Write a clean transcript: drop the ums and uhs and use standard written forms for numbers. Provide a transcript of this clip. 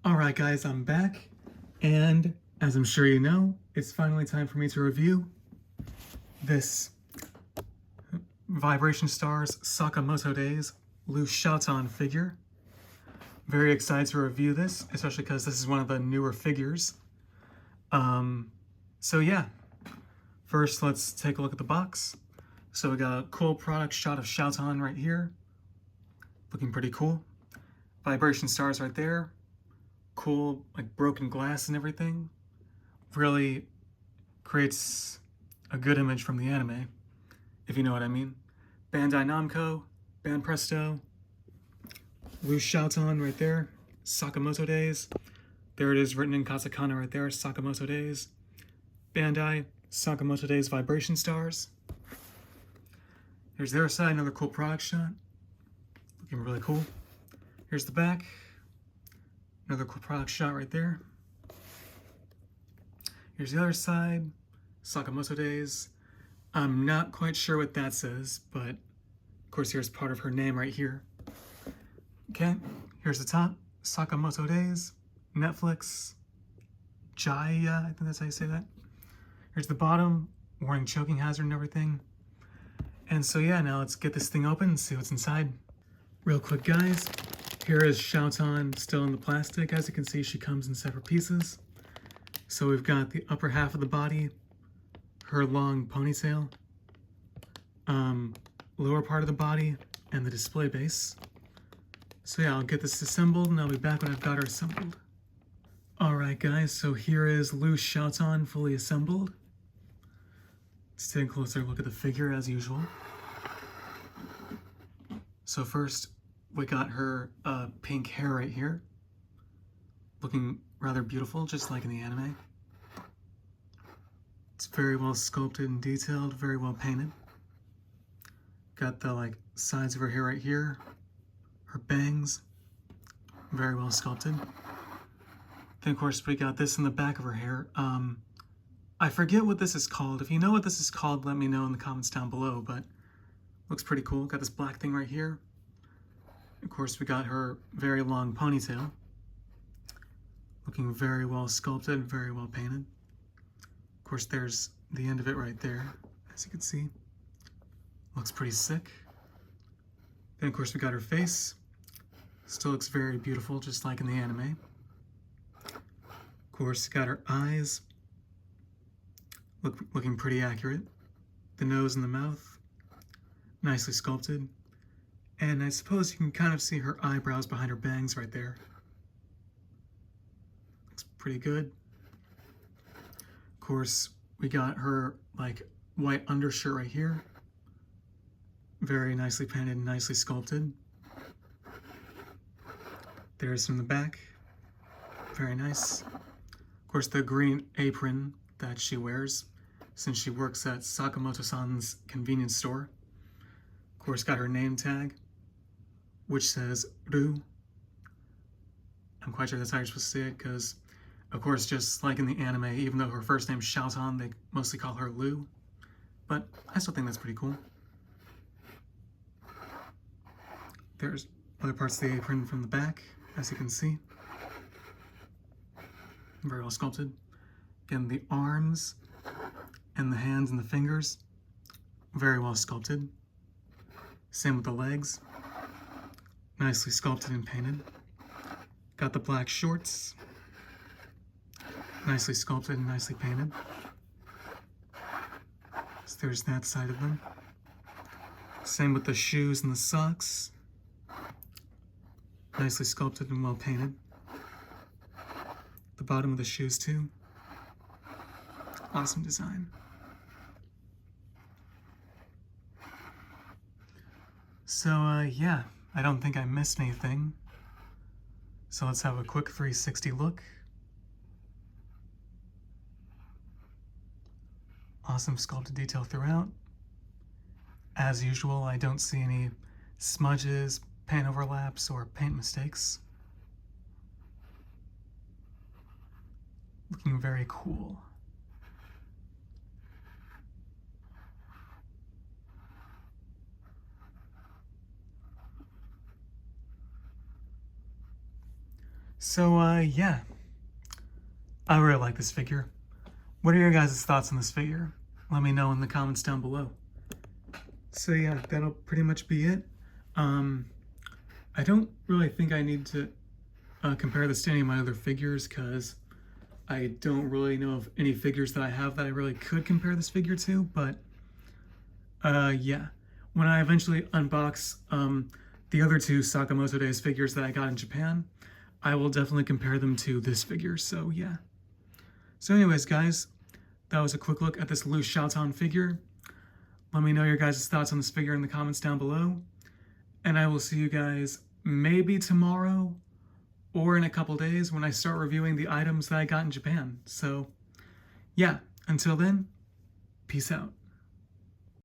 Alright guys, I'm back, and as I'm sure you know, it's finally time for me to review this Vibration Stars Sakamoto Days loose Shaotang figure. Very excited to review this, especially because this is one of the newer figures. So yeah, first let's take a look at the box. So we got a cool product shot of Shaotang right here, looking pretty cool. Vibration Stars right there. Cool, like broken glass and everything. Really creates a good image from the anime, if you know what I mean. Bandai Namco, Banpresto, loose Shaotang right there, Sakamoto Days. There it is written in katakana right there, Sakamoto Days. Bandai, Sakamoto Days Vibration Stars. Here's their side, another cool product shot. Looking really cool. Here's the back. Another cool product shot right there. Here's the other side, Sakamoto Days. I'm not quite sure what that says, but of course here's part of her name right here. Okay, here's the top, Sakamoto Days, Netflix, Jaya, I think that's how you say that. Here's the bottom, warning choking hazard and everything. And so yeah, now let's get this thing open and see what's inside. Real quick guys, here is Shaotang still in the plastic. As you can see, she comes in separate pieces. So we've got the upper half of the body, her long ponytail, lower part of the body, and the display base. So yeah, I'll get this assembled and I'll be back when I've got her assembled. Alright guys, so here is loose Shaotang fully assembled. Let's take a closer look at the figure as usual. So first, we got her pink hair right here. Looking rather beautiful, just like in the anime. It's very well sculpted and detailed, very well painted. Got the sides of her hair right here. Her bangs, very well sculpted. Then of course we got this in the back of her hair. I forget what this is called. If you know what this is called, let me know in the comments down below, but looks pretty cool. Got this black thing right here. Of course we got her very long ponytail. Looking very well sculpted, very well painted. Of course there's the end of it right there, as you can see. Looks pretty sick. Then of course we got her face. Still looks very beautiful, just like in the anime. Of course, got her eyes. Looking pretty accurate. The nose and the mouth, nicely sculpted. And I suppose you can kind of see her eyebrows behind her bangs right there. Looks pretty good. Of course, we got her white undershirt right here. Very nicely painted and nicely sculpted. There's from the back. Very nice. Of course, the green apron that she wears since she works at Sakamoto-san's convenience store. Of course, got her name tag, which says Ru. I'm quite sure that's how you're supposed to say it, because, of course, just like in the anime, even though her first name's Shaotang, they mostly call her Lu. But I still think that's pretty cool. There's other parts of the apron from the back, as you can see. Very well sculpted. Again, the arms and the hands and the fingers, very well sculpted. Same with the legs, nicely sculpted and painted. Got the black shorts, nicely sculpted and nicely painted. So there's that side of them. Same with the shoes and the socks, nicely sculpted and well painted. The bottom of the shoes too. Awesome design. So yeah, I don't think I missed anything. So let's have a quick 360 look. Awesome sculpted detail throughout. As usual, I don't see any smudges, paint overlaps, or paint mistakes. Looking very cool. So, yeah, I really like this figure. What are your guys' thoughts on this figure? Let me know in the comments down below. So yeah, that'll pretty much be it. I don't really think I need to compare this to any of my other figures because I don't really know of any figures that I have that I really could compare this figure to, but yeah. When I eventually unbox the other two Sakamoto Days figures that I got in Japan, I will definitely compare them to this figure, so yeah. So anyways, guys, that was a quick look at this loose Shaotang figure. Let me know your guys' thoughts on this figure in the comments down below. And I will see you guys maybe tomorrow or in a couple days when I start reviewing the items that I got in Japan. So yeah, until then, peace out.